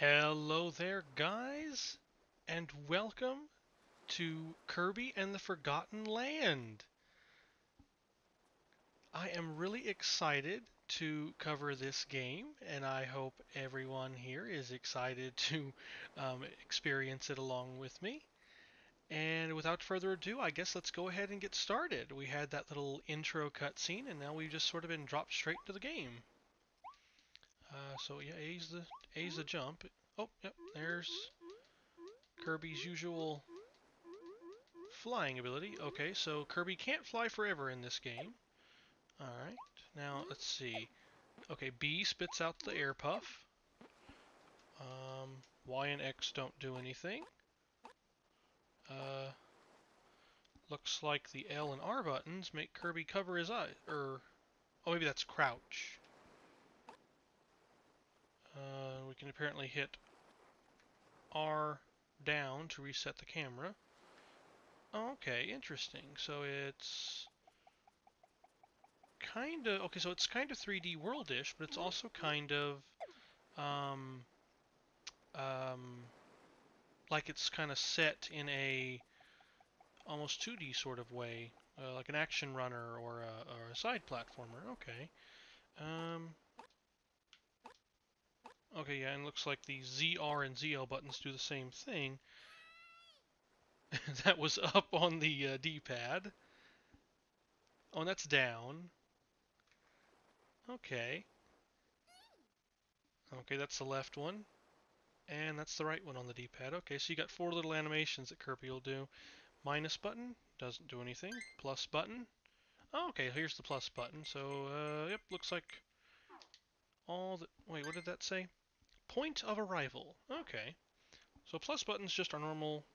Hello there, guys, and welcome to Kirby and the Forgotten Land. I am really excited to cover this game, and I hope everyone here is excited to experience it along with me. And without further ado, I guess let's go ahead and get started. We had that little intro cutscene, and now we've just sort of been dropped straight to the game. So yeah, A's the jump. Oh, yep, there's Kirby's usual flying ability. Okay, so Kirby can't fly forever in this game. Alright, now let's see. Okay, B spits out the air puff. Y and X don't do anything. Uh, Looks like the L and R buttons make Kirby cover his eyes. Oh, maybe that's crouch. We can apparently hit R down to reset the camera. Okay, interesting. So it's kind of okay. So it's kind of 3D worldish, but it's also kind of um, um, like it's kind of set in a almost 2D sort of way, like an action runner or a side platformer. Okay. Um, okay, yeah, and it looks like the ZR and ZL buttons do the same thing. That was up on the D-pad. Oh, and that's down. Okay. Okay, that's the left one. And that's the right one on the D-pad. Okay, so you got four little animations that Kirby will do. Minus button, doesn't do anything. Plus button. Oh, okay, here's the plus button. So, yep, looks like all the... Wait, what did that say? Point of arrival. Okay. So plus button's just our normal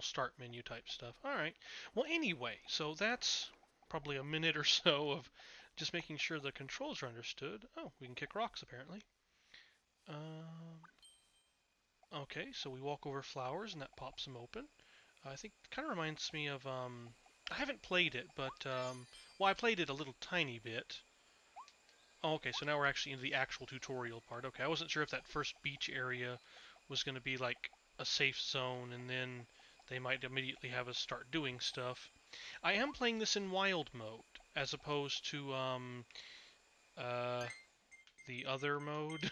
start menu type stuff. Alright. Well, anyway, so that's probably a minute or so of just making sure the controls are understood. Oh, we can kick rocks, apparently. Okay, so we walk over flowers, and that pops them open. I think it kind of reminds me of, I haven't played it, but, well, I played it a little tiny bit. Oh, okay, so now we're actually into the actual tutorial part. Okay, I wasn't sure if that first beach area was going to be like a safe zone, and then they might immediately have us start doing stuff. I am playing this in wild mode, as opposed to, uh, the other mode.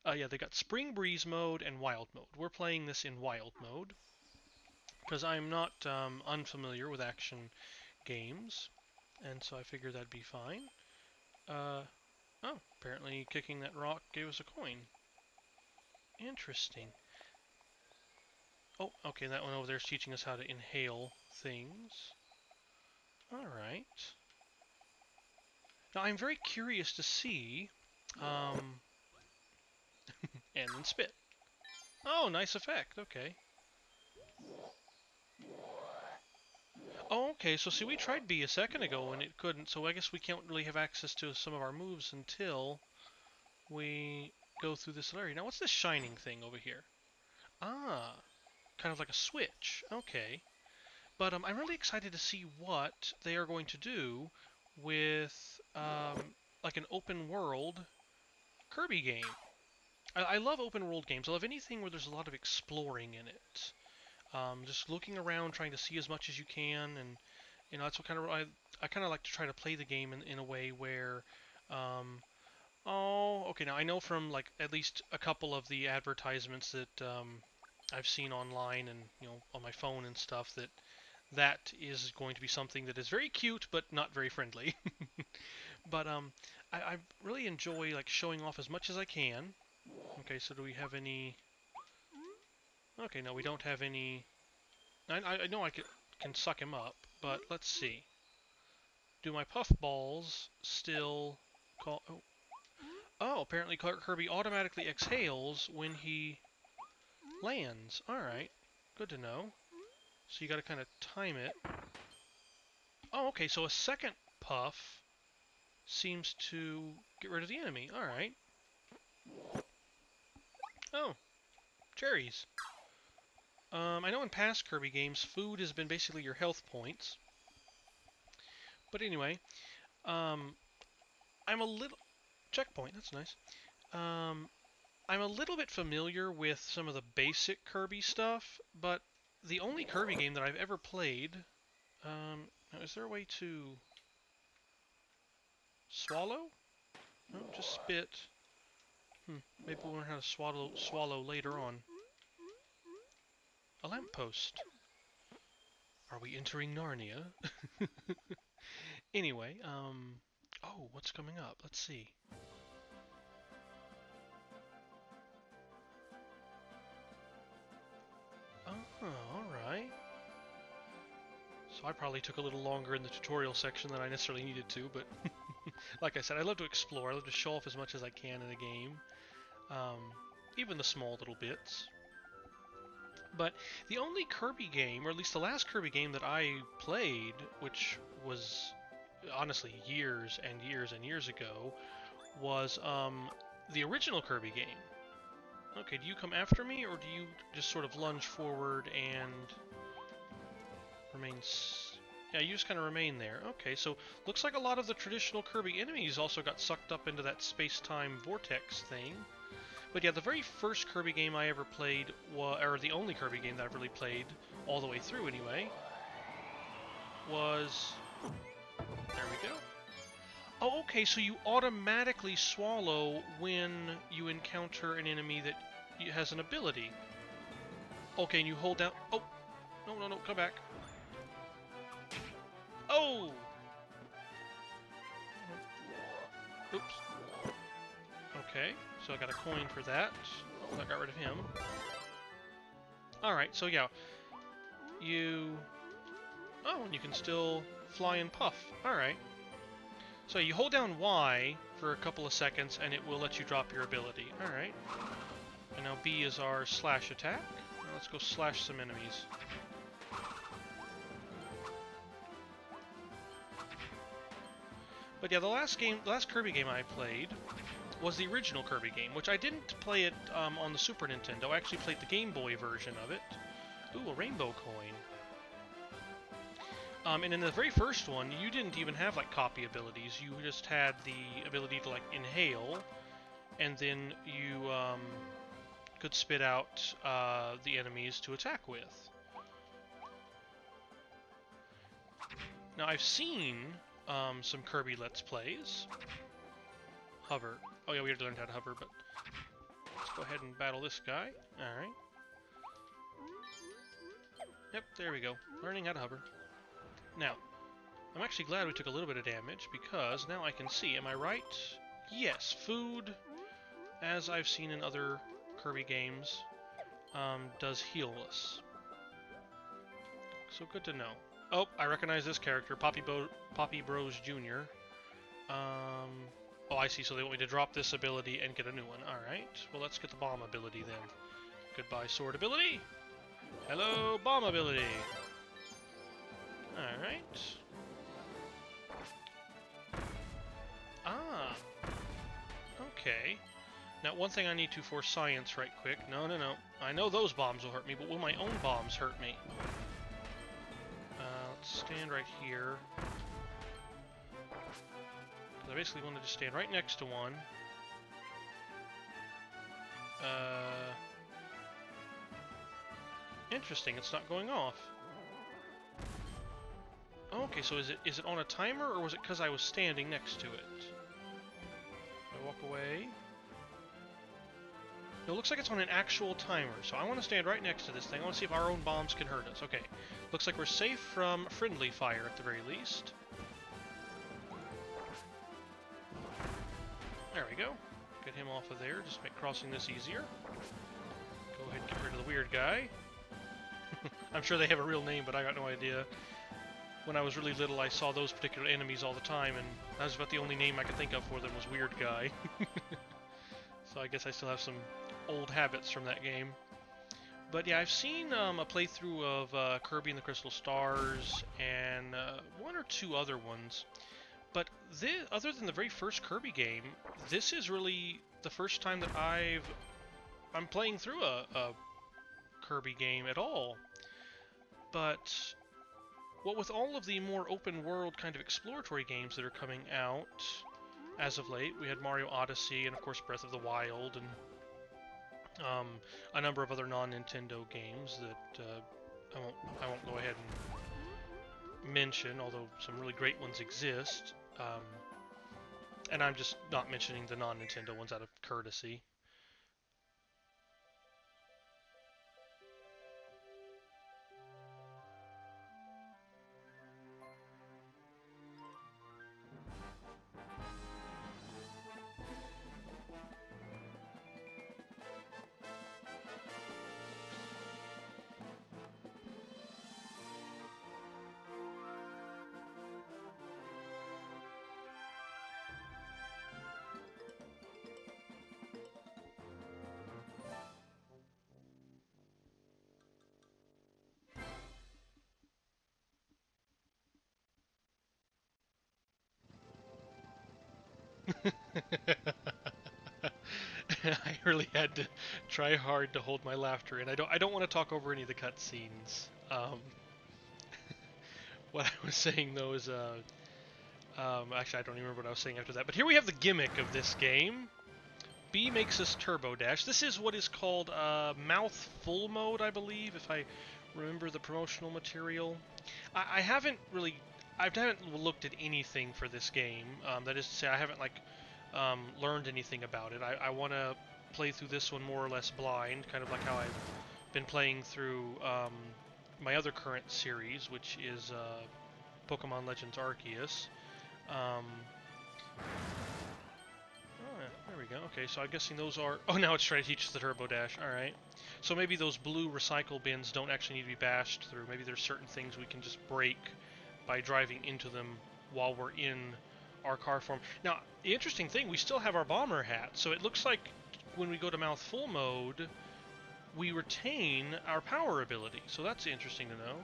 Yeah, they got Spring Breeze mode and wild mode. We're playing this in wild mode, because I'm not, unfamiliar with action games, and so I figured that'd be fine. Uh, Oh, apparently kicking that rock gave us a coin. Interesting. Oh, okay, that one over there is teaching us how to inhale things. Alright. Now, I'm very curious to see... Um, and then spit. Oh, nice effect, okay. Oh, okay, so see, we tried B a second ago and it couldn't, so I guess we can't really have access to some of our moves until we go through this area. Now, what's this shining thing over here? Ah, kind of like a switch. Okay. But I'm really excited to see what they are going to do with like an open world Kirby game. I love open world games. I love anything where there's a lot of exploring in it. Just looking around, trying to see as much as you can, and that's what kind of I kind of like to try to play the game in a way where um, oh, okay. Now I know from like at least a couple of the advertisements that I've seen online and on my phone and stuff that is going to be something that is very cute but not very friendly. But I really enjoy like showing off as much as I can. Okay, so do we have any? Okay, no, we don't have any. I know can suck him up, but let's see. Do my puff balls still call? Oh, apparently Kirby automatically exhales when he lands. All right, good to know. So you got to kind of time it. Oh, okay, so a second puff seems to get rid of the enemy. Alright. Oh, cherries. I know in past Kirby games, food has been basically your health points. But anyway, um, I'm a little... Checkpoint, that's nice. Um, I'm a little bit familiar with some of the basic Kirby stuff, but the only Kirby game that I've ever played, now is there a way to swallow? No, just spit. Maybe we'll learn how to swallow later on. A lamppost. Are we entering Narnia? Anyway, oh, what's coming up? Let's see. Oh, alright. So I probably took a little longer in the tutorial section than I necessarily needed to, but like I said, I love to explore. I love to show off as much as I can in a game. Even the small little bits. But the only Kirby game, or at least the last Kirby game that I played, which was honestly years and years and years ago, was the original Kirby game. Okay, do you come after me, or do you just sort of lunge forward and remain... Yeah, you just kind of remain there. Okay, so looks like a lot of the traditional Kirby enemies also got sucked up into that space-time vortex thing. But yeah, the very first Kirby game I ever played, or the only Kirby game that I've really played, all the way through anyway, was... There we go. Oh, okay, so you automatically swallow when you encounter an enemy that has an ability. Okay, and you hold down... Oh! No, no, no, come back. Oh! Oops. Okay, so I got a coin for that. Oh, I got rid of him. Alright, so yeah. You... Oh, and you can still fly and puff. Alright. So you hold down Y for a couple of seconds, and it will let you drop your ability. Alright. And now B is our slash attack. Now let's go slash some enemies. But yeah, the last Kirby game I played was the original Kirby game, which I didn't play it on the Super Nintendo. I actually played the Game Boy version of it. Ooh, a rainbow coin. And in the very first one, you didn't even have, like, copy abilities. You just had the ability to, like, inhale, and then you could spit out the enemies to attack with. Now, I've seen some Kirby Let's Plays. Hover. Oh yeah, we already learned how to hover, but let's go ahead and battle this guy. Alright. Yep, there we go. Learning how to hover. Now, I'm actually glad we took a little bit of damage, because now I can see. Am I right? Yes, food, as I've seen in other Kirby games, does heal us. So good to know. Oh, I recognize this character, Poppy Bros Jr. Oh, I see, so they want me to drop this ability and get a new one. Alright, well let's get the bomb ability then. Goodbye, sword ability! Hello, bomb ability! Alright. Ah! Okay. Now, one thing I need to for science right quick. No, no, no. I know those bombs will hurt me, but will my own bombs hurt me? Let's stand right here. I basically wanted to stand right next to one. Interesting, it's not going off. Okay, so is it on a timer, or was it because I was standing next to it? I walk away. No, it looks like it's on an actual timer, so I want to stand right next to this thing. I want to see if our own bombs can hurt us. Okay, looks like we're safe from friendly fire at the very least. There we go. Get him off of there, just make crossing this easier. Go ahead and get rid of the weird guy. I'm sure they have a real name, but I got no idea. When I was really little, I saw those particular enemies all the time, and that was about the only name I could think of for them was Weird Guy. So I guess I still have some old habits from that game. But yeah, I've seen a playthrough of Kirby and the Crystal Stars, and one or two other ones. But other than the very first Kirby game, this is really the first time that I'm playing through a Kirby game at all. But what with all of the more open world kind of exploratory games that are coming out as of late, we had Mario Odyssey and of course Breath of the Wild and um, a number of other non-Nintendo games that I won't go ahead and mention, although some really great ones exist. And I'm just not mentioning the non-Nintendo ones out of courtesy. I really had to try hard to hold my laughter in. I don't want to talk over any of the cutscenes. What I was saying though is actually I don't even remember what I was saying after that. But here we have the gimmick of this game. B makes us turbo dash. This is what is called mouthful mode, I believe, if I remember the promotional material. I haven't really, I haven't looked at anything for this game. That is to say, I haven't like learned anything about it. I want to play through this one more or less blind, kind of like how I've been playing through my other current series, which is Pokemon Legends Arceus. Um, Oh, yeah, there we go. Okay, so I'm guessing those are... Oh, now it's trying to teach us the Turbo Dash. Alright. So maybe those blue recycle bins don't actually need to be bashed through. Maybe there's certain things we can just break by driving into them while we're in our car form. Now, the interesting thing, we still have our bomber hat, so it looks like when we go to mouthful mode, we retain our power ability. So that's interesting to know.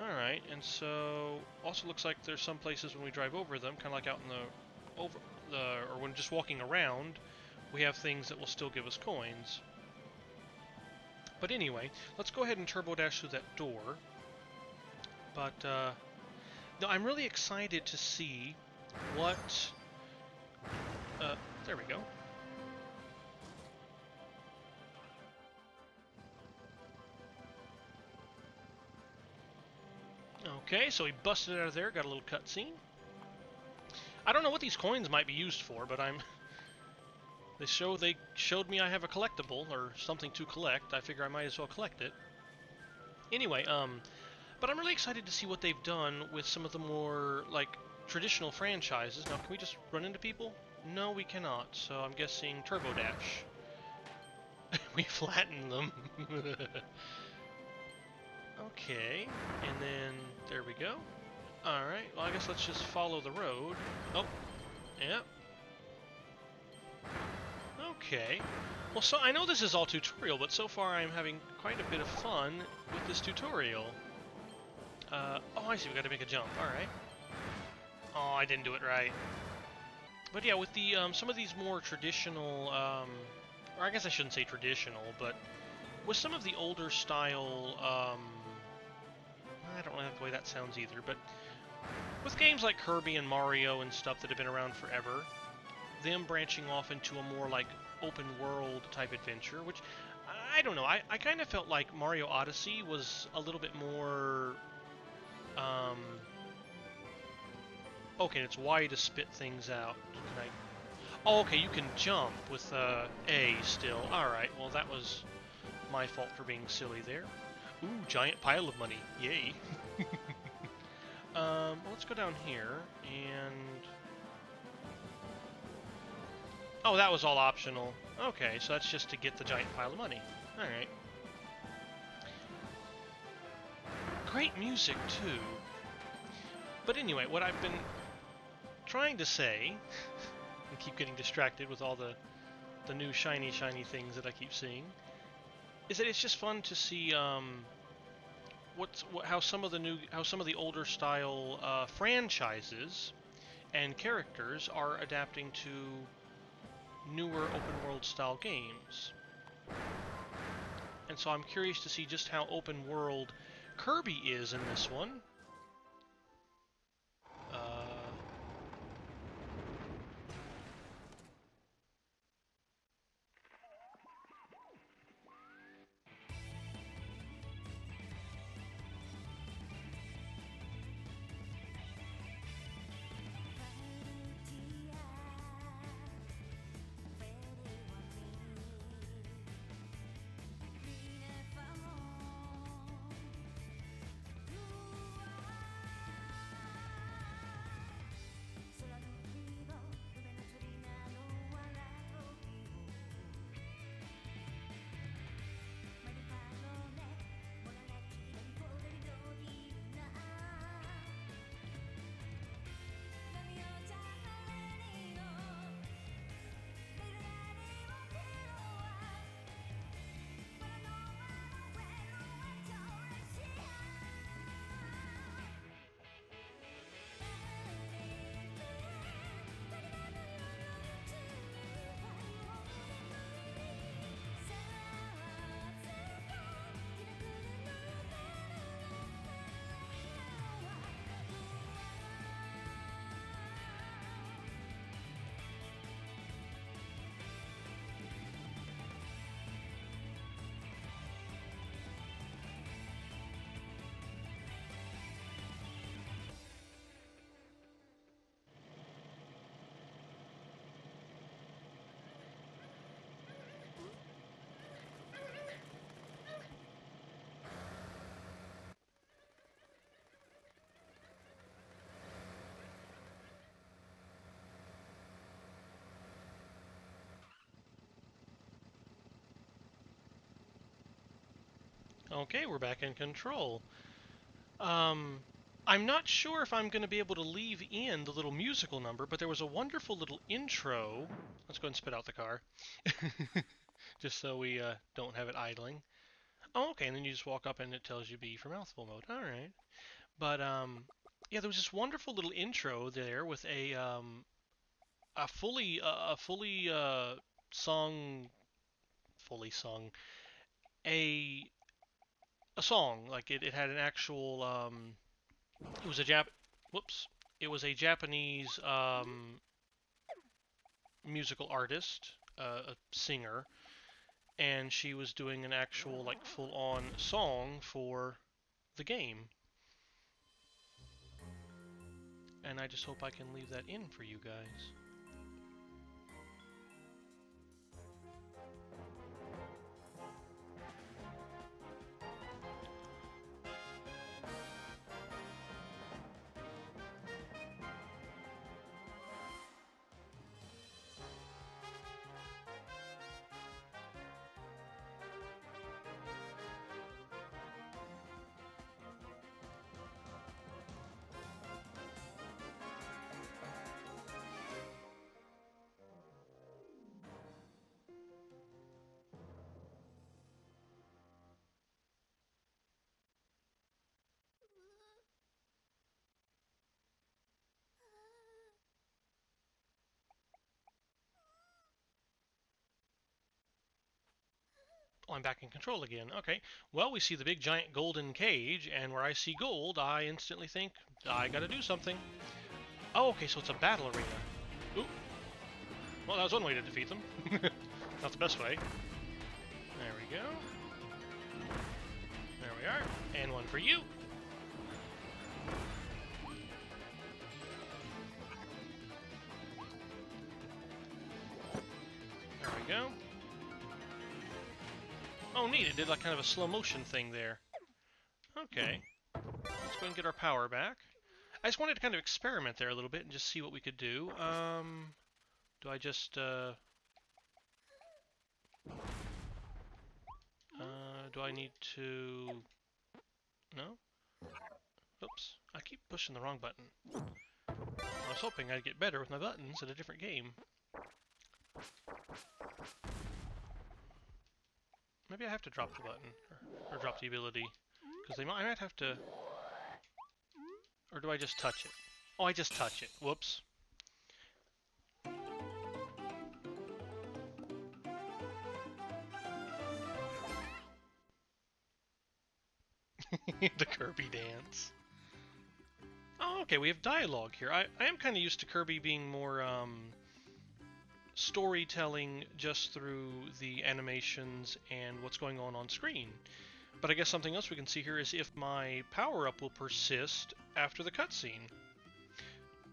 Alright, and so also looks like there's some places when we drive over them, kind of like out in the over or when just walking around, we have things that will still give us coins. But anyway, let's go ahead and turbo dash through that door. But no, I'm really excited to see what. There we go. Okay, so he busted out of there, got a little cutscene. I don't know what these coins might be used for, but They showed me I have a collectible or something to collect. I figure I might as well collect it. Anyway, but I'm really excited to see what they've done with some of the more like traditional franchises. Now, can we just run into people? No, we cannot. So I'm guessing Turbo Dash. We flatten them. Okay, and then there we go. Alright, well I guess let's just follow the road. Oh, yeah. Okay. Well, so I know this is all tutorial, but so far I'm having quite a bit of fun with this tutorial. Oh, I see, we gotta make a jump. Alright. Oh, I didn't do it right. But yeah, with the, some of these more traditional, or I guess I shouldn't say traditional, but with some of the older style, I don't like the way that sounds either, but with games like Kirby and Mario and stuff that have been around forever, them branching off into a more like open world type adventure, which I don't know. I kind of felt like Mario Odyssey was a little bit more. Okay, it's Y to spit things out. Can I? Oh, okay, you can jump with A still. All right. Well, that was my fault for being silly there. Ooh, giant pile of money. Yay. Well, let's go down here and. Oh, that was all optional. Okay, so that's just to get the giant pile of money. Alright. Great music, too. But anyway, what I've been trying to say, and keep getting distracted with all the new shiny things that I keep seeing, is that it's just fun to see how some of the older style franchises and characters are adapting to newer open world style games. And so I'm curious to see just how open world Kirby is in this one. Okay, we're back in control. I'm not sure if I'm going to be able to leave in the little musical number, but there was a wonderful little intro. Let's go and spit out the car, just so we don't have it idling. Oh, okay, and then you just walk up and it tells you B for mouthful mode. All right, but yeah, there was this wonderful little intro there with a sung, fully sung a a song. Like it had an actual it was a whoops, it was a Japanese musical artist, a singer, and she was doing an actual like full-on song for the game. And I just hope I can leave that in for you guys. Oh, I'm back in control again. Okay. Well, we see the big giant golden cage, and where I see gold, I instantly think, I gotta do something. Oh, okay, so it's a battle arena. Ooh. Well, that was one way to defeat them. Not the best way. There we go. There we are. And one for you. There we go. Oh, neat. It did like kind of a slow motion thing there. Okay. Let's go and get our power back. I just wanted to kind of experiment there a little bit and just see what we could do. Do I just, do I need to... No? Oops. I keep pushing the wrong button. I was hoping I'd get better with my buttons in a different game. Maybe I have to drop the button, or drop the ability, because I might have to... Or do I just touch it? Oh, I just touch it. Whoops. The Kirby dance. Oh, okay, we have dialogue here. I am kind of used to Kirby being more, storytelling just through the animations and what's going on screen. But I guess something else we can see here is if my power-up will persist after the cutscene.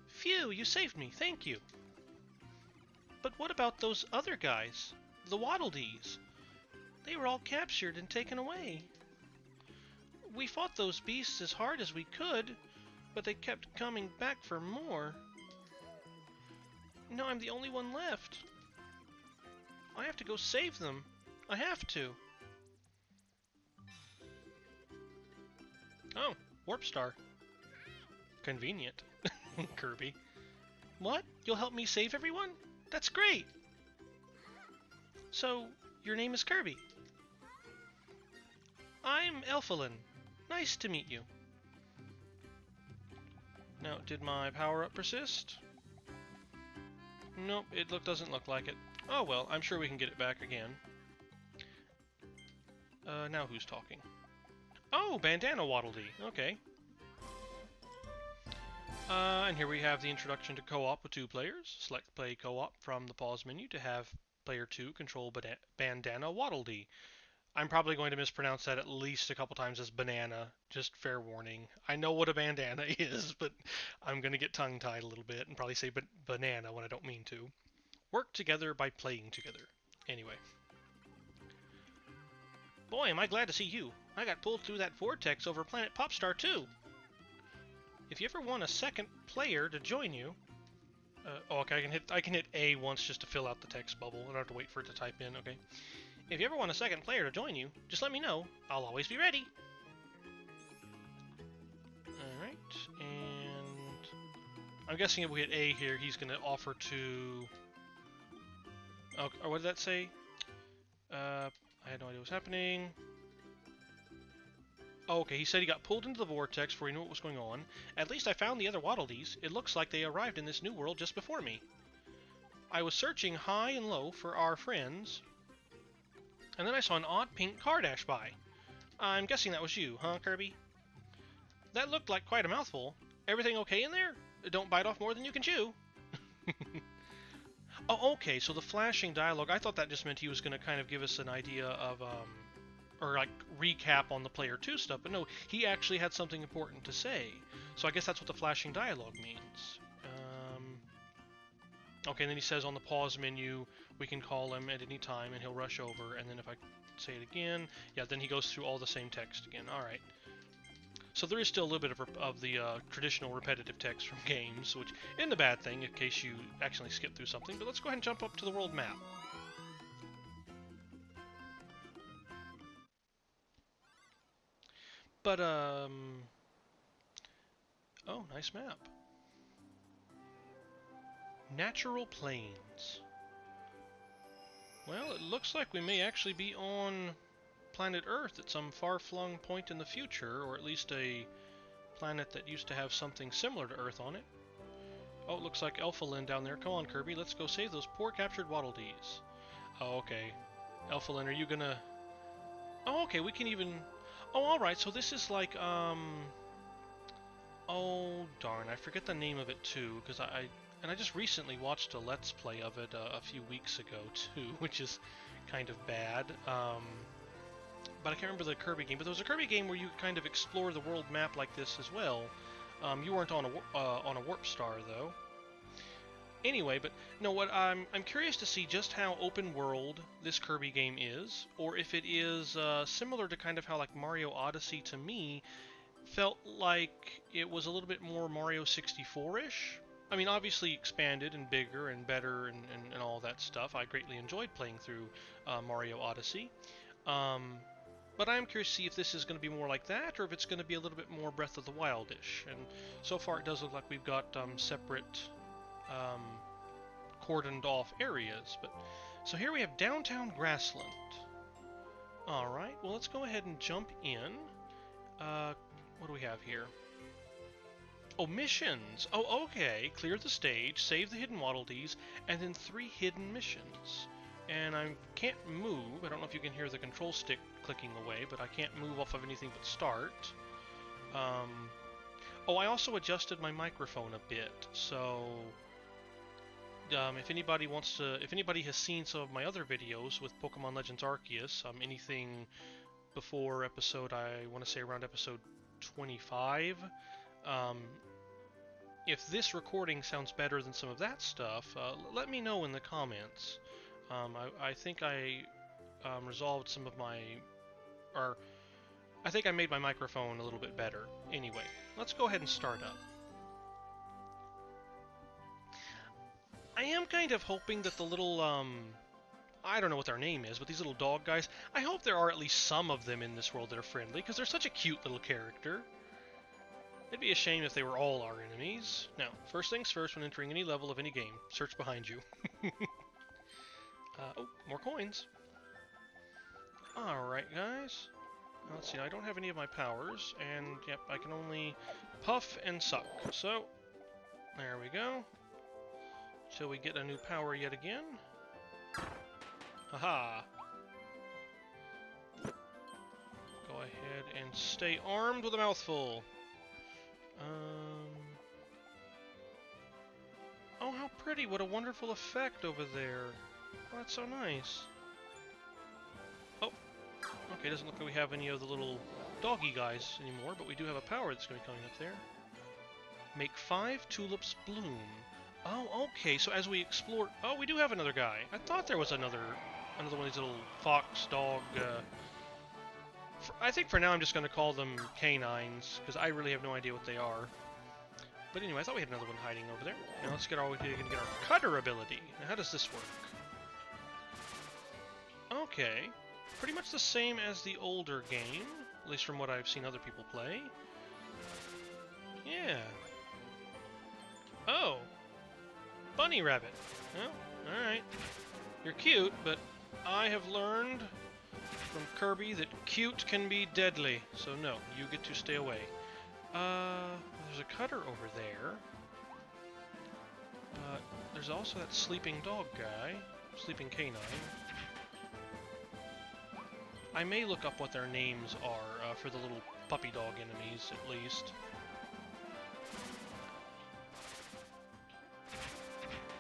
Phew, you saved me, thank you. But what about those other guys? The Waddle Dees? They were all captured and taken away. We fought those beasts as hard as we could, but they kept coming back for more. Now I'm the only one left. I have to go save them. I have to. Oh, Warp Star. Convenient. Kirby. What? You'll help me save everyone? That's great! So, your name is Kirby? I'm Elphalin. Nice to meet you. Now, did my power-up persist? Nope, it doesn't look like it. Oh well, I'm sure we can get it back again. Now who's talking? Oh, Bandana Waddle Dee. Okay. And here we have the introduction to co-op with 2 players. Select play co-op from the pause menu to have player 2 control Bandana Waddle Dee. I'm probably going to mispronounce that at least a couple times as banana, just fair warning. I know what a bandana is, but I'm going to get tongue-tied a little bit and probably say banana when I don't mean to. Work together by playing together. Anyway. Boy, am I glad to see you. I got pulled through that vortex over Planet Popstar too. If you ever want a second player to join you... oh, okay, I can hit A once just to fill out the text bubble. I don't have to wait for it to type in, okay. If you ever want a second player to join you, just let me know. I'll always be ready. Alright, and I'm guessing if we hit A here, he's going to offer to... Oh, or what did that say? I had no idea what was happening. Oh, okay, he said he got pulled into the vortex before he knew what was going on. At least I found the other Waddle Dees. It looks like they arrived in this new world just before me. I was searching high and low for our friends, and then I saw an odd pink car dash by. I'm guessing that was you, huh, Kirby? That looked like quite a mouthful. Everything okay in there? Don't bite off more than you can chew. Oh, okay, so the flashing dialogue, I thought that just meant he was going to kind of give us an idea of, or like recap on the Player 2 stuff, but no, he actually had something important to say. So I guess that's what the flashing dialogue means. Okay, and then he says on the pause menu, we can call him at any time and he'll rush over, and then if I say it again, yeah, then he goes through all the same text again. Alright. So there is still a little bit of the traditional repetitive text from games, which isn't a bad thing in case you accidentally skip through something, but let's go ahead and jump up to the world map. But, oh, nice map. Natural plains. Well, it looks like we may actually be on planet Earth at some far-flung point in the future, or at least a planet that used to have something similar to Earth on it. Oh, it looks like Elfalin down there. Come on, Kirby, let's go save those poor captured Waddle Dees. Oh, okay. Elfalin, are you gonna... Oh, okay, we can even... Oh, alright, so this is like, Oh, darn, I forget the name of it, too, because I just recently watched a Let's Play of it a few weeks ago, too, which is kind of bad. But I can't remember the Kirby game, but there was a Kirby game where you kind of explore the world map like this as well. You weren't on a warp star, though. Anyway, but no, what I'm curious to see just how open world this Kirby game is, or if it is similar to kind of how like Mario Odyssey to me felt like it was a little bit more Mario 64-ish. I mean, obviously expanded and bigger and better and all that stuff. I greatly enjoyed playing through Mario Odyssey. But I'm curious to see if this is going to be more like that, or if it's going to be a little bit more Breath of the Wild-ish. And so far it does look like we've got separate cordoned off areas. But so here we have downtown Grassland. Alright, well let's go ahead and jump in. What do we have here? Oh, missions! Oh, okay. Clear the stage, save the hidden Waddle Dees, and then 3 hidden missions. And I can't move. I don't know if you can hear the control stick clicking away, but I can't move off of anything but start. Oh, I also adjusted my microphone a bit, so if anybody has seen some of my other videos with Pokemon Legends Arceus, anything before episode, I want to say around episode 25, if this recording sounds better than some of that stuff, let me know in the comments. I think I resolved some of my... or I think I made my microphone a little bit better. Anyway, let's go ahead and start up. I am kind of hoping that the little, I don't know what their name is, but these little dog guys, I hope there are at least some of them in this world that are friendly, because they're such a cute little character. It'd be a shame if they were all our enemies. Now, first things first, when entering any level of any game, search behind you. Oh, more coins. Alright, guys. Let's see, I don't have any of my powers, and, yep, I can only puff and suck. So, there we go. Till we get a new power yet again. Haha! Go ahead and stay armed with a mouthful. Oh, how pretty! What a wonderful effect over there. Oh, that's so nice. Oh, okay, doesn't look like we have any of the little doggy guys anymore, but we do have a power that's going to be coming up there. Make 5 tulips bloom. Oh, okay, so as we explore... Oh, we do have another guy. I thought there was another one of these little fox, dog... I think for now I'm just going to call them canines, because I really have no idea what they are. But anyway, I thought we had another one hiding over there. Now let's get our cutter ability. Now, how does this work? okay. Pretty much the same as the older game, at least from what I've seen other people play. Yeah. Oh. Bunny rabbit. Well, alright. You're cute, but I have learned from Kirby that cute can be deadly. So no, you get to stay away. There's a cutter over there. There's also that sleeping dog guy. Sleeping canine. I may look up what their names are for the little puppy dog enemies, at least.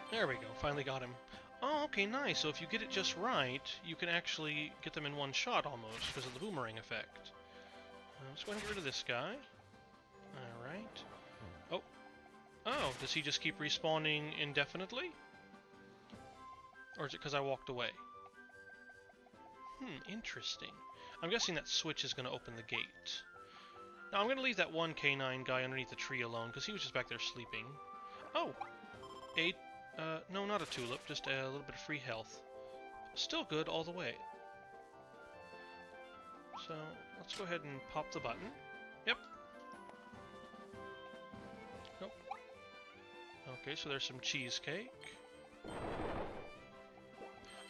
There we go, finally got him. Oh, okay, nice. So if you get it just right, you can actually get them in one shot almost, because of the boomerang effect. Let's go ahead and get rid of this guy. Alright. Oh. Oh, does he just keep respawning indefinitely? Or is it because I walked away? Interesting. I'm guessing that switch is going to open the gate. Now, I'm going to leave that one canine guy underneath the tree alone, because he was just back there sleeping. Oh! No, not a tulip, just a little bit of free health. Still good all the way. So, let's go ahead and pop the button. Yep. Nope. Okay, so there's some cheesecake.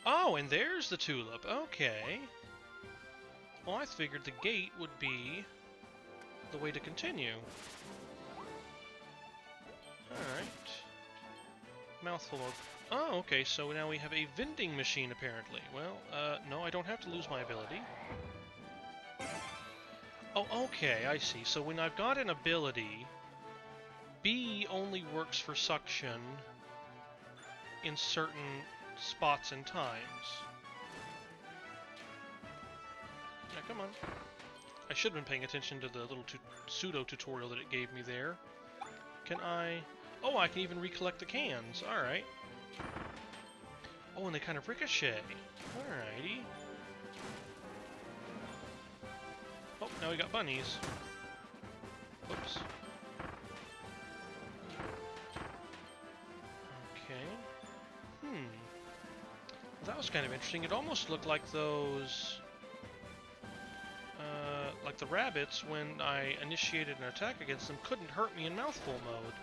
Oh, and there's the tulip. Okay. Well, I figured the gate would be the way to continue. Alright. Mouthful of... Oh, okay, so now we have a vending machine, apparently. Well, no, I don't have to lose my ability. Oh, okay, I see. So when I've got an ability, B only works for suction in certain spots and times. Yeah, come on. I should have been paying attention to the little pseudo-tutorial that it gave me there. Can I... Oh, I can even recollect the cans. Alright. Oh, and they kind of ricochet. Alrighty. Oh, now we got bunnies. Oops. Okay. That was kind of interesting. It almost looked like those... like the rabbits, when I initiated an attack against them, couldn't hurt me in mouthful mode.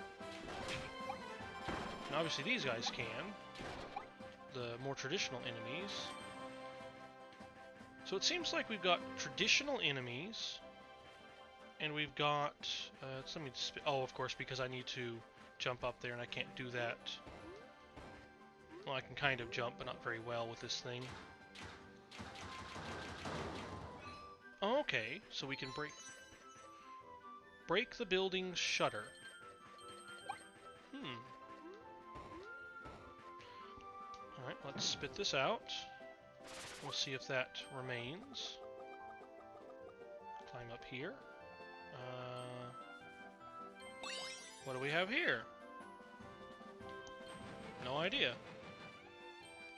And obviously these guys can. The more traditional enemies. So it seems like we've got traditional enemies, and we've got... let me oh, of course, because I need to jump up there, and I can't do that. Well, I can kind of jump, but not very well with this thing. Okay, so we can break the building's shutter. Alright, let's spit this out. We'll see if that remains. Climb up here. What do we have here? No idea.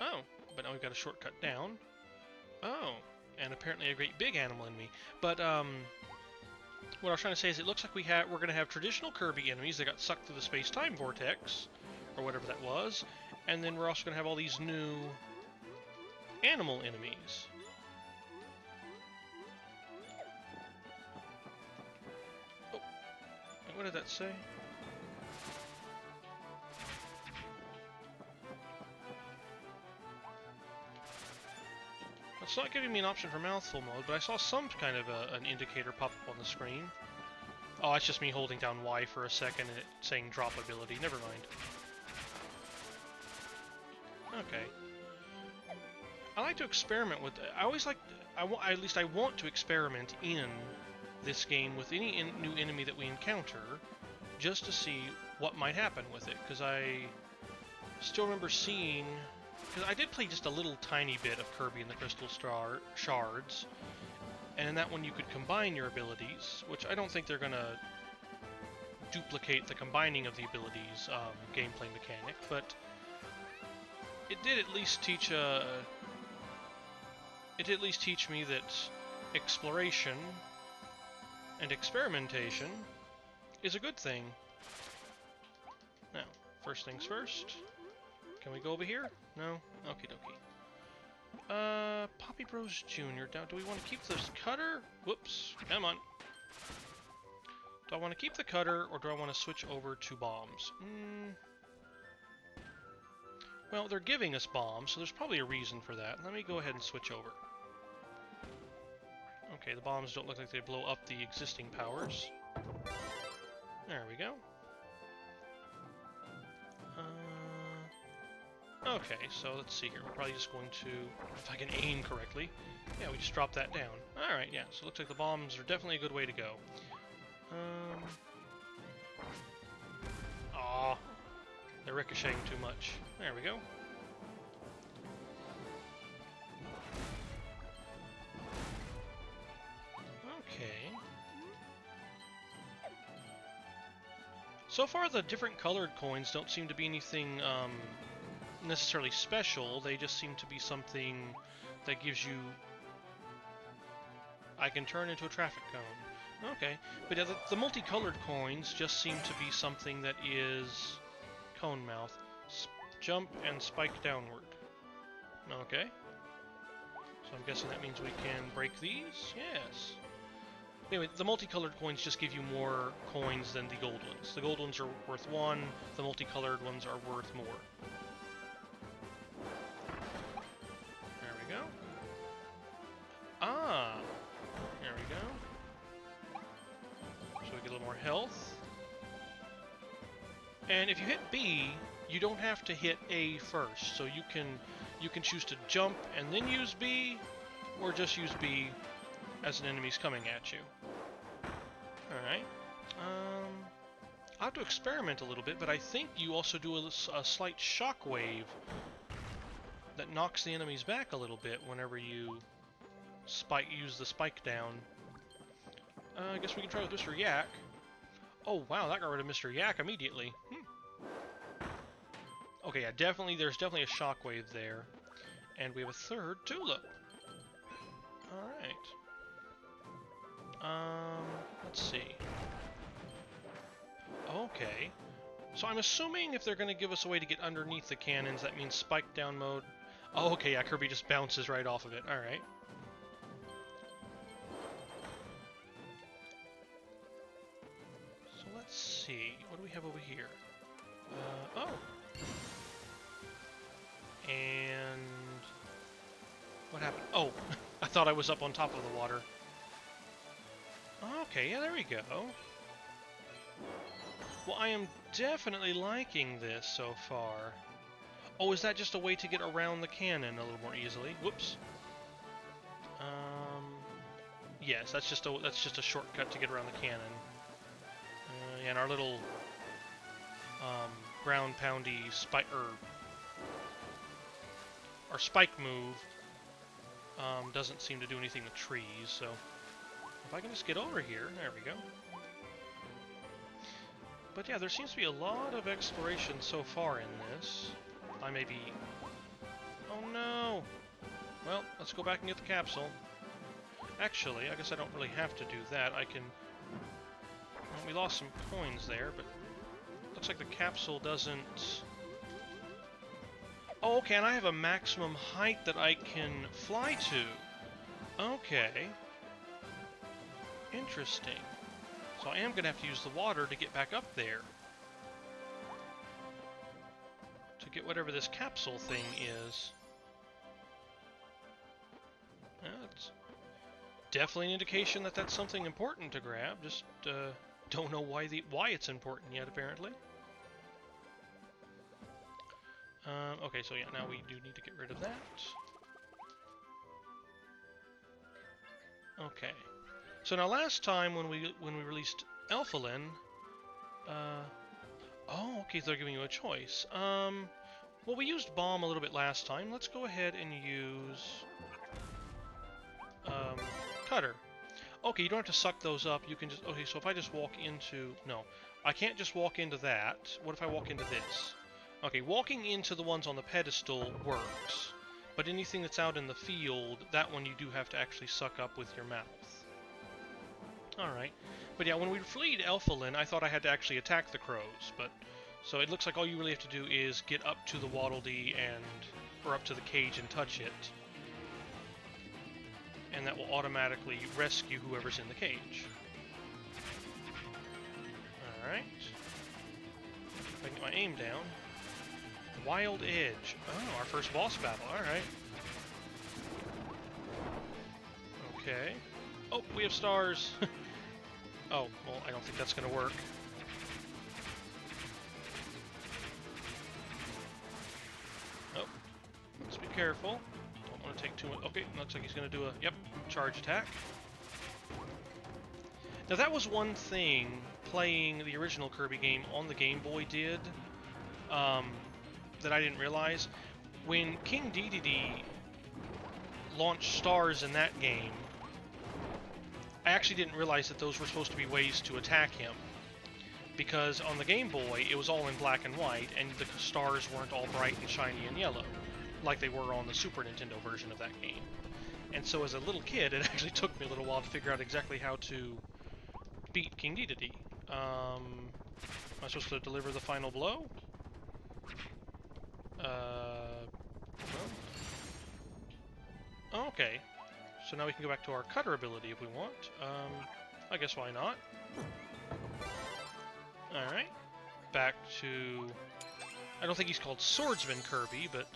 Oh, but now we've got a shortcut down. Oh, and apparently a great big animal in me. But, what I was trying to say is it looks like we're going to have traditional Kirby enemies that got sucked through the space-time vortex, or whatever that was, and then we're also going to have all these new animal enemies. Oh, what did that say? It's not giving me an option for mouthful mode, but I saw some kind of an indicator pop up on the screen. Oh, it's just me holding down Y for a second and it saying drop ability. Never mind. Okay. I like to experiment with... I always like... at least I want to experiment in this game with any new enemy that we encounter, just to see what might happen with it, because I still remember seeing... Because I did play just a little tiny bit of Kirby and the Crystal Shards, and in that one you could combine your abilities, which I don't think they're going to duplicate the combining of the abilities gameplay mechanic, but it did at least teach me that exploration and experimentation is a good thing. Now, first things first. Can we go over here? No? Okie dokie. Poppy Bros Jr. Now, do we want to keep this cutter? Whoops, come on. Do I want to keep the cutter, or do I want to switch over to bombs? Well, they're giving us bombs, so there's probably a reason for that. Let me go ahead and switch over. Okay, the bombs don't look like they blow up the existing powers. There we go. Okay, so let's see here. We're probably just going to, if I can aim correctly. Yeah, we just dropped that down. Alright, yeah, so it looks like the bombs are definitely a good way to go. Aw, they're ricocheting too much. There we go. Okay. So far, the different colored coins don't seem to be anything necessarily special. They just seem to be something that gives you... I can turn into a traffic cone. Okay, but yeah, the multicolored coins just seem to be something that is cone mouth. Jump and spike downward. Okay. So I'm guessing that means we can break these? Yes. Anyway, the multicolored coins just give you more coins than the gold ones. The gold ones are worth 1, the multicolored ones are worth more. There we go. Ah! There we go. So we get a little more health. And if you hit B, you don't have to hit A first. So you can choose to jump and then use B, or just use B as an enemy's coming at you. Alright. I'll have to experiment a little bit, but I think you also do a slight shockwave that knocks the enemies back a little bit whenever you use the spike down. I guess we can try with Mr. Yak. Oh wow, that got rid of Mr. Yak immediately. Okay, yeah, there's definitely a shockwave there. And we have a third tulip. Alright. Let's see. Okay. So I'm assuming if they're going to give us a way to get underneath the cannons, that means spike down mode. Oh, okay, yeah, Kirby just bounces right off of it. Alright. So let's see. What do we have over here? Oh. And... what happened? Oh, I thought I was up on top of the water. Okay, yeah, there we go. Well, I am definitely liking this so far. Oh, is that just a way to get around the cannon a little more easily? Whoops. Yes, that's just a shortcut to get around the cannon. Yeah, and our little ground poundy spike our spike move doesn't seem to do anything to trees, so if I can just get over here, there we go. But yeah, there seems to be a lot of exploration so far in this. I may be... oh no! Well, let's go back and get the capsule. Actually, I guess I don't really have to do that. I can... well, we lost some coins there, but looks like the capsule doesn't... oh, okay, and I have a maximum height that I can fly to. Okay. Interesting. So I am going to have to use the water to get back up there. To get whatever this capsule thing is. That's definitely an indication that that's something important to grab. Just don't know why it's important yet, apparently. Okay, so yeah, now we do need to get rid of that. Okay. So now last time when we released Elfalin, oh, okay, they're giving you a choice. Well, we used Bomb a little bit last time. Let's go ahead and use Cutter. Okay, you don't have to suck those up. You can just... okay, so if I just walk into... no, I can't just walk into that. What if I walk into this? Okay, walking into the ones on the pedestal works. But anything that's out in the field, that one you do have to actually suck up with your mouth. Alright. But yeah, when we freed Elfalin, I thought I had to actually attack the crows, but... so it looks like all you really have to do is get up to the Waddle Dee and... or up to the cage and touch it. and that will automatically rescue whoever's in the cage. Alright. If I can get my aim down. Wild Edge. Oh, our first boss battle. Alright. Okay. Oh, we have stars. Oh, well, I don't think that's going to work. Oh, let's be careful. Don't want to take too much. Okay, looks like he's going to do a, yep, charge attack. Now that was one thing playing the original Kirby game on the Game Boy did, that I didn't realize. When King Dedede launched stars in that game, I actually didn't realize that those were supposed to be ways to attack him. Because on the Game Boy, it was all in black and white, and the stars weren't all bright and shiny and yellow, like they were on the Super Nintendo version of that game. And so as a little kid, it actually took me a little while to figure out exactly how to beat King Dedede. Am I supposed to deliver the final blow? Well. Okay. So now we can go back to our cutter ability if we want. I guess why not? Alright. Back to... I don't think he's called Swordsman Kirby, but...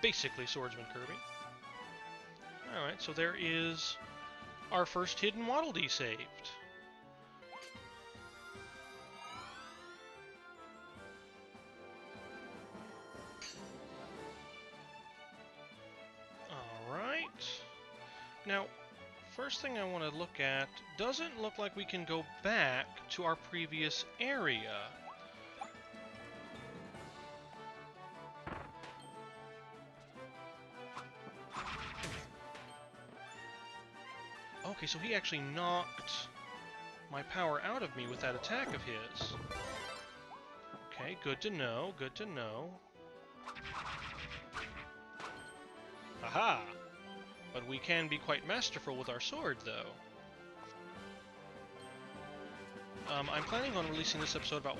basically Swordsman Kirby. Alright, so there is our first hidden Waddle Dee saved. Now, first thing I want to look at, doesn't look like we can go back to our previous area. Okay, so he actually knocked my power out of me with that attack of his. Okay, good to know, good to know. Aha! But we can be quite masterful with our sword, though. I'm planning on releasing this episode about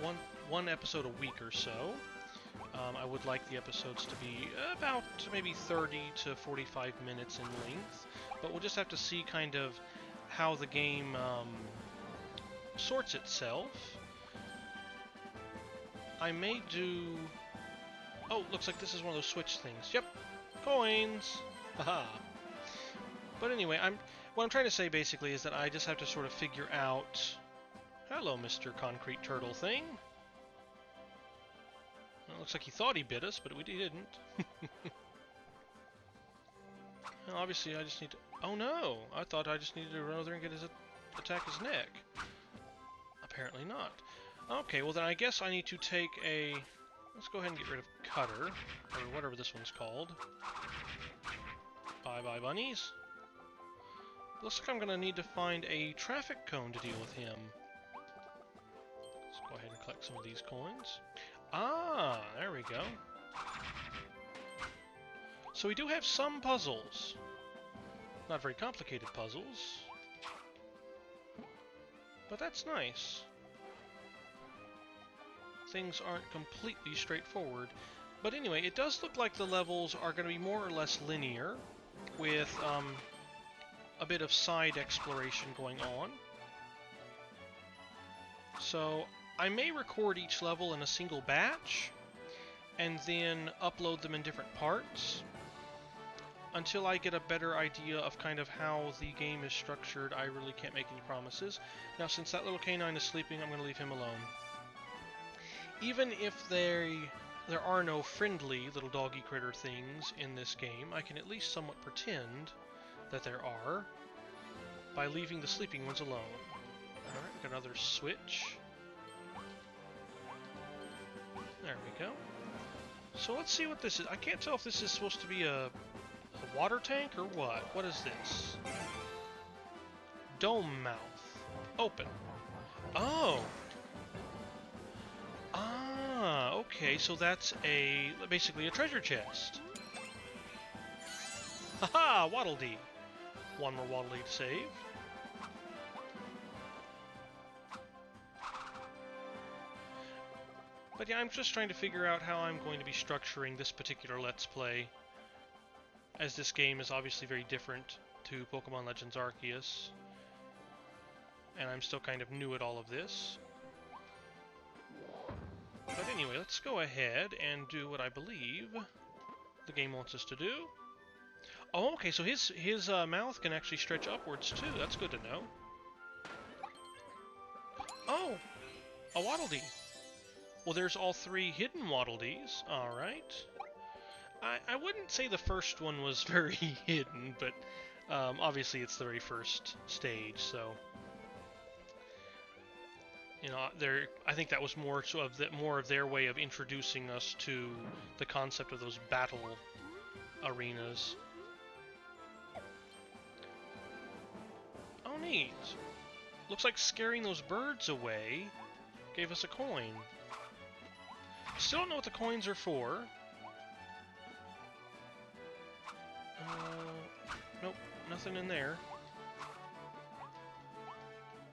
one episode a week or so. I would like the episodes to be about maybe 30 to 45 minutes in length, but we'll just have to see kind of how the game sorts itself. I may do... Oh, looks like this is one of those switch things. Yep, coins! Haha! But anyway, what I'm trying to say basically is that I just have to sort of figure out... Hello, Mr. Concrete Turtle thing. Well, looks like he thought he bit us, but he didn't. Well, obviously, I just need to... Oh no! I thought I just needed to run over there and get his attack his neck. Apparently not. Okay, well then I guess I need to take a... Let's go ahead and get rid of Cutter, or whatever this one's called. Bye-bye, bunnies. Looks like I'm going to need to find a traffic cone to deal with him. Let's go ahead and collect some of these coins. Ah, there we go. So we do have some puzzles. Not very complicated puzzles. But that's nice. Things aren't completely straightforward. But anyway, it does look like the levels are going to be more or less linear, with a bit of side exploration going on. So I may record each level in a single batch, and then upload them in different parts. Until I get a better idea of kind of how the game is structured, I really can't make any promises. Now, since that little canine is sleeping, I'm going to leave him alone. Even if there are no friendly little doggy critter things in this game, I can at least somewhat pretend that there are by leaving the sleeping ones alone. Alright, we got another switch. There we go. So let's see what this is. I can't tell if this is supposed to be a water tank or what. What is this? Dome mouth. Open. Oh! Ah, okay, so that's basically a treasure chest. Haha, Waddle Dee. One more Waddle Dee to save. But yeah, I'm just trying to figure out how I'm going to be structuring this particular Let's Play. as this game is obviously very different to Pokemon Legends Arceus, and I'm still kind of new at all of this. But anyway, let's go ahead and do what I believe the game wants us to do. Oh, okay, so his mouth can actually stretch upwards too. That's good to know. Oh, a Waddle Dee. Well, there's all 3 hidden Waddle Dees. All right. I wouldn't say the first one was very hidden, but obviously it's the very first stage, so you know, I think that was more of their way of introducing us to the concept of those battle arenas. Oh, neat. Looks like scaring those birds away gave us a coin. Still don't know what the coins are for. Nope, nothing in there.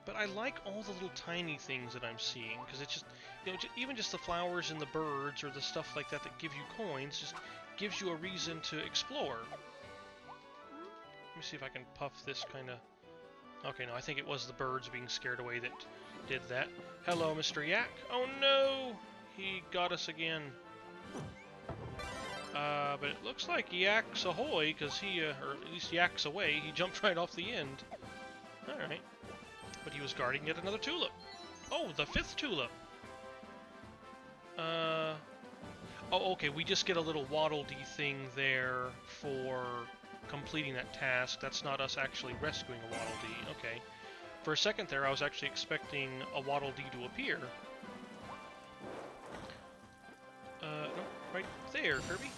But I like all the little tiny things that I'm seeing, because it's just, you know, even just the flowers and the birds or the stuff like that that give you coins just gives you a reason to explore. Let me see if I can puff this kind of... Okay, no, I think it was the birds being scared away that did that. Hello, Mr. Yak. Oh no! He got us again. But it looks like Yak's ahoy, because he, or at least Yak's away. He jumped right off the end. Alright. But he was guarding yet another tulip. Oh, the 5th tulip. Oh, okay, we just get a little Waddle Dee thing there for completing that task. That's not us actually rescuing a Waddle Dee. Okay. For a second there, I was actually expecting a Waddle Dee to appear. No, right there, Kirby.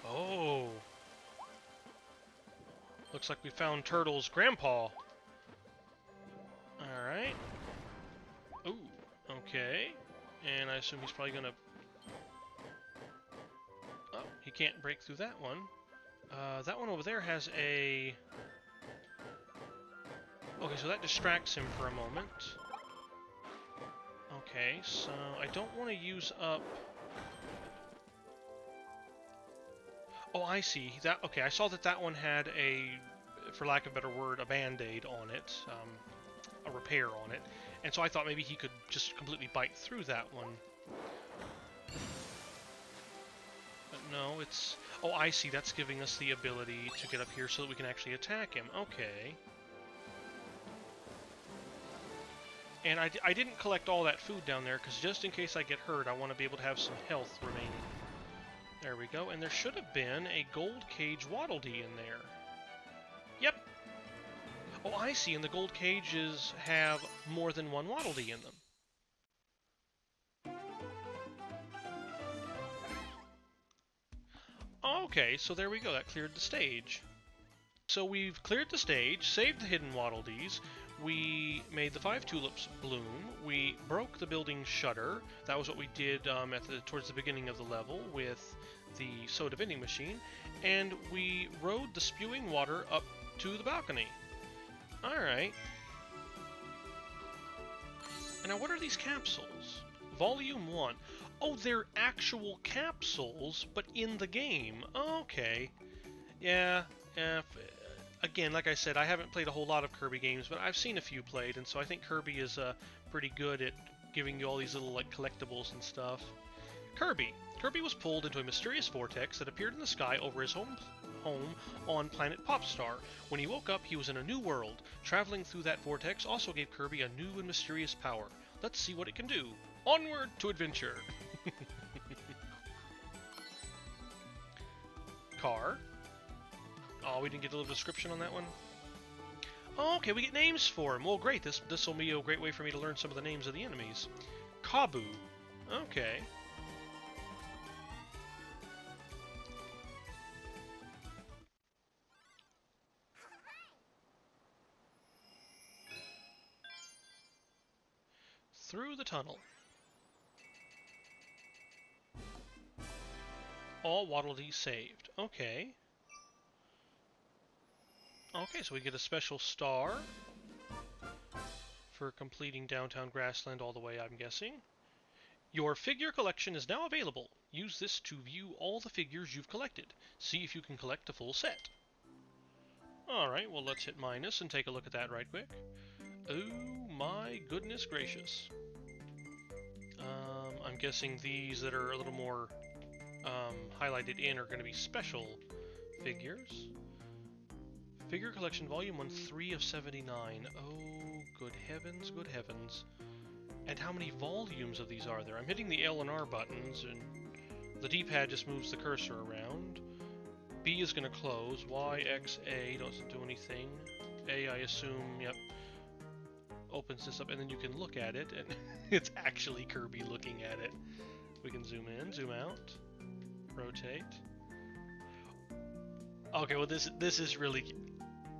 Oh. Looks like we found Turtle's grandpa. Alright. Ooh, okay. And I assume he's probably gonna... Oh, he can't break through that one. That one over there has a... Okay, so that distracts him for a moment. Okay, so I don't want to use up... Oh, I see. Okay, I saw that one had a, for lack of a better word, a band-aid on it, a repair on it, and so I thought maybe he could just completely bite through that one. But no, it's... Oh, I see. That's giving us the ability to get up here so that we can actually attack him. Okay. And I didn't collect all that food down there, because just in case I get hurt, I want to be able to have some health remaining. There we go, and there should have been a gold cage Waddle Dee in there. Yep. Oh, I see, and the gold cages have more than one Waddle Dee in them. Okay, so there we go, that cleared the stage. So we've cleared the stage, saved the hidden Waddle Dees, we made the 5 tulips bloom, we broke the building shutter, that was what we did towards the beginning of the level with the soda vending machine, and we rode the spewing water up to the balcony. Alright. And now what are these capsules? Volume 1. Oh, they're actual capsules, but in the game. Okay. Yeah, again, like I said, I haven't played a whole lot of Kirby games, but I've seen a few played, and so I think Kirby is pretty good at giving you all these little like collectibles and stuff. Kirby. Kirby was pulled into a mysterious vortex that appeared in the sky over his home on planet Popstar. When he woke up, he was in a new world. Traveling through that vortex also gave Kirby a new and mysterious power. Let's see what it can do. Onward to adventure! Car. Oh, we didn't get a little description on that one? Oh, okay, we get names for him. Well, great. This will be a great way for me to learn some of the names of the enemies. Kabu. Okay. Through the tunnel. All Waddle Dees saved. Okay. Okay, so we get a special star for completing downtown Grassland all the way, I'm guessing. Your figure collection is now available. Use this to view all the figures you've collected. See if you can collect a full set. Alright, well let's hit minus and take a look at that right quick. Oh my goodness gracious. I'm guessing these that are a little more highlighted in are going to be special figures. Figure collection volume 1, 3 of 79. Oh, good heavens, good heavens. And how many volumes of these are there? I'm hitting the L and R buttons, and the D-pad just moves the cursor around. B is going to close. Y, X, A doesn't do anything. A, I assume, yep, opens this up, and then you can look at it, and it's actually Kirby looking at it. We can zoom in, zoom out, rotate. Okay, well this is really...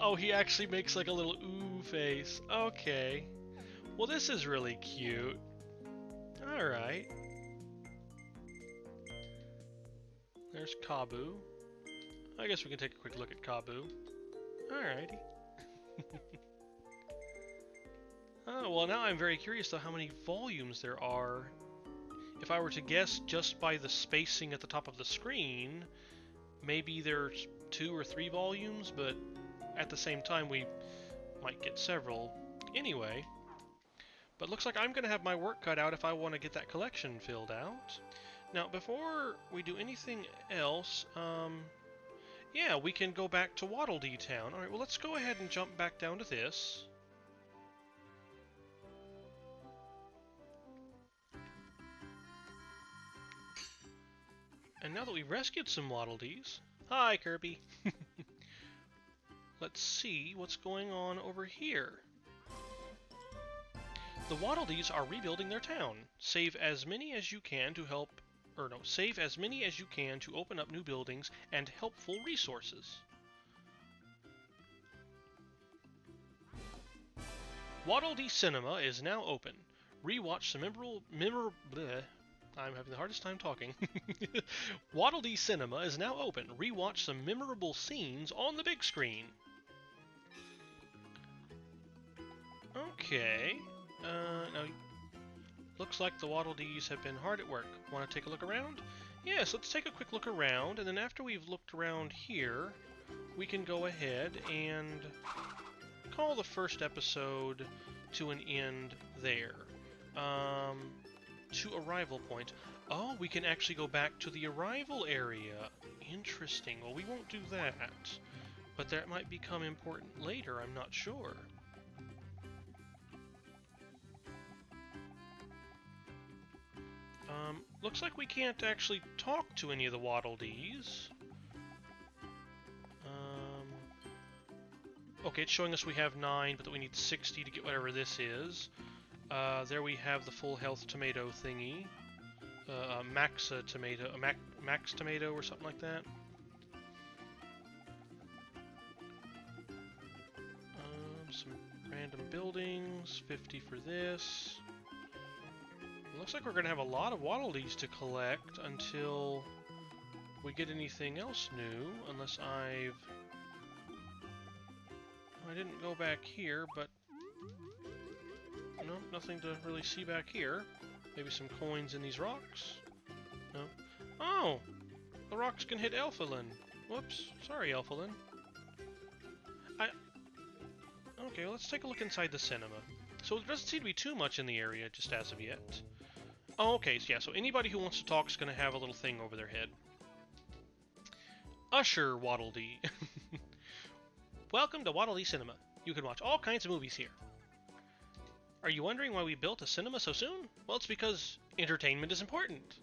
Oh, he actually makes like a little ooh face. Okay. Well, this is really cute. Alright. There's Kabu. I guess we can take a quick look at Kabu. Alrighty. Oh, well now I'm very curious though how many volumes there are. If I were to guess just by the spacing at the top of the screen, maybe there's 2 or 3 volumes, but at the same time we might get several. Anyway, but looks like I'm going to have my work cut out if I want to get that collection filled out. Now, before we do anything else, yeah, we can go back to Waddle Dee Town. Alright, well let's go ahead and jump back down to this. And now that we've rescued some Waddle Dees... Hi, Kirby! Let's see what's going on over here. The Waddle Dees are rebuilding their town. Save as many as you can to help... save as many as you can to open up new buildings and helpful resources. Waddle Dee Cinema is now open. Rewatch some I'm having the hardest time talking. Waddle Dee Cinema is now open. Rewatch some memorable scenes on the big screen. Okay. Now, looks like the Waddle Dees have been hard at work. Want to take a look around? Yes, let's take a quick look around, and then after we've looked around here, we can go ahead and call the first episode to an end there. To arrival point. Oh, we can actually go back to the arrival area. Interesting. Well, we won't do that. But that might become important later, I'm not sure. Looks like we can't actually talk to any of the Waddle Dees. Okay, it's showing us we have 9, but that we need 60 to get whatever this is. There we have the full health tomato thingy. Max tomato or something like that. Some random buildings, 50 for this. Looks like we're going to have a lot of Waddle Dees to collect until we get anything else new, unless I didn't go back here, but no, nothing to really see back here. Maybe some coins in these rocks? No. Oh! The rocks can hit Elfalin. Whoops. Sorry, Elfalin. Okay, well, let's take a look inside the cinema. So there doesn't seem to be too much in the area, just as of yet. Oh, okay, so yeah, so anybody who wants to talk is going to have a little thing over their head. Usher Waddle Dee. Welcome to Waddle Dee Cinema. You can watch all kinds of movies here. Are you wondering why we built a cinema so soon? Well, it's because entertainment is important.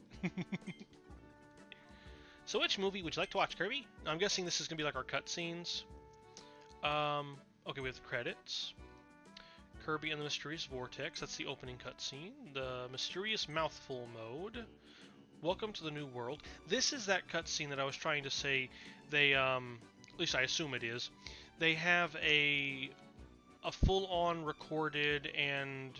So which movie would you like to watch, Kirby? I'm guessing this is going to be like our cutscenes. Okay, we have the credits. Kirby and the Mysterious Vortex, that's the opening cutscene. The Mysterious Mouthful mode. Welcome to the New World. This is that cutscene that I was trying to say they, at least I assume it is, they have a full-on recorded and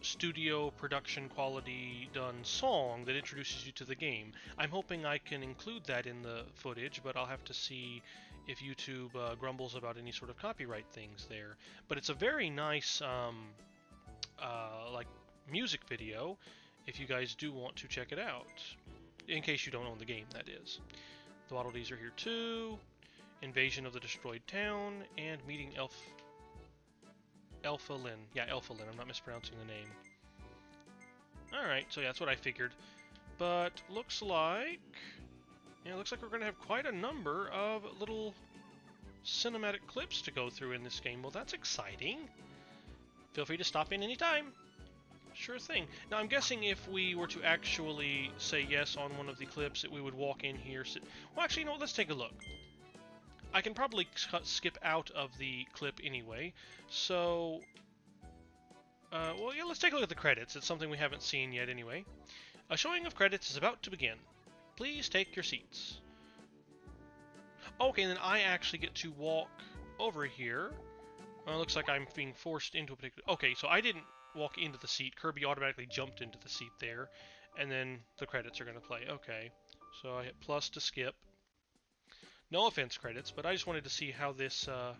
studio production quality done song that introduces you to the game. I'm hoping I can include that in the footage, but I'll have to see if YouTube grumbles about any sort of copyright things there. But it's a very nice like music video if you guys do want to check it out. In case you don't own the game, that is. The Waddle Dees are here too. Invasion of the Destroyed Town, and meeting Alpha Lyn. Yeah, Alpha Lyn, I'm not mispronouncing the name. Alright, so yeah, that's what I figured. But looks like... yeah, looks like we're going to have quite a number of little cinematic clips to go through in this game. Well, that's exciting. Feel free to stop in anytime. Sure thing. Now, I'm guessing if we were to actually say yes on one of the clips, that we would walk in here... well, actually, you know what? Let's take a look. I can probably skip out of the clip anyway, so... well, yeah, let's take a look at the credits. It's something we haven't seen yet anyway. A showing of credits is about to begin. Please take your seats. Okay, and then I actually get to walk over here. Looks like I'm being forced into a particular... okay, so I didn't walk into the seat. Kirby automatically jumped into the seat there, and then the credits are going to play. Okay, so I hit plus to skip. No offense, credits, but I just wanted to see how this, how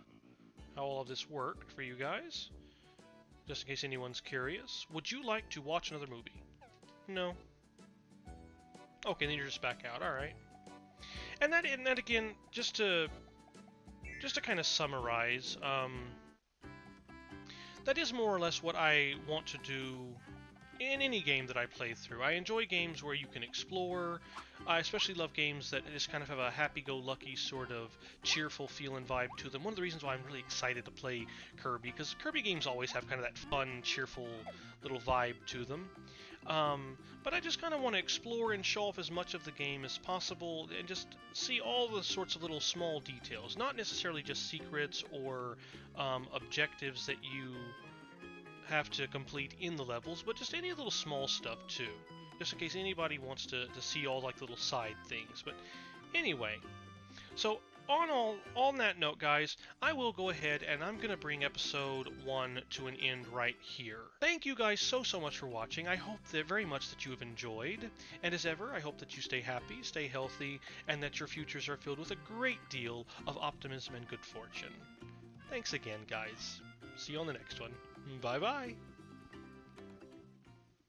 all of this worked for you guys. Just in case anyone's curious. Would you like to watch another movie? No. Okay, then you're just back out. All right. And that again, just to kind of summarize, that is more or less what I want to do in any game that I play through. I enjoy games where you can explore. I especially love games that just kind of have a happy-go-lucky sort of cheerful feeling vibe to them. One of the reasons why I'm really excited to play Kirby, because Kirby games always have kind of that fun, cheerful little vibe to them. But I just kind of want to explore and show off as much of the game as possible and just see all the sorts of little small details. Not necessarily just secrets or objectives that you have to complete in the levels, but just any little small stuff too, just in case anybody wants to see all like little side things. But anyway, so on that note, guys, I will go ahead and I'm gonna bring episode 1 to an end right here. Thank you guys so much for watching. I hope that very much that you have enjoyed, and as ever, I hope that you stay happy, stay healthy, and that your futures are filled with a great deal of optimism and good fortune. Thanks again, guys. See you on the next one. Bye-bye.